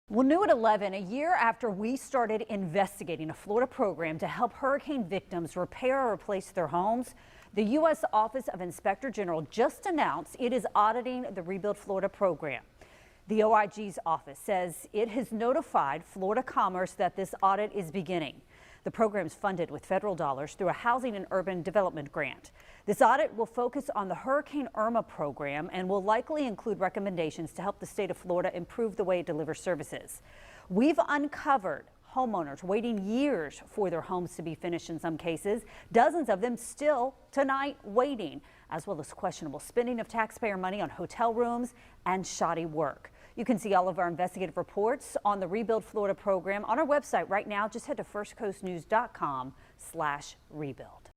Well, new at 11, a year after we started investigating a Florida program to help hurricane victims repair or replace their homes, the U.S. Office of Inspector General just announced it is auditing the Rebuild Florida program. The OIG's office says it has notified Florida Commerce that this audit is beginning. The program is funded with federal dollars through a housing and urban development grant. This audit will focus on the Hurricane Irma program and will likely include recommendations to help the state of Florida improve the way it delivers services. We've uncovered homeowners waiting years for their homes to be finished in some cases, dozens of them still tonight waiting, as well as questionable spending of taxpayer money on hotel rooms and shoddy work. You can see all of our investigative reports on the Rebuild Florida program on our website right now. Just head to firstcoastnews.com/rebuild.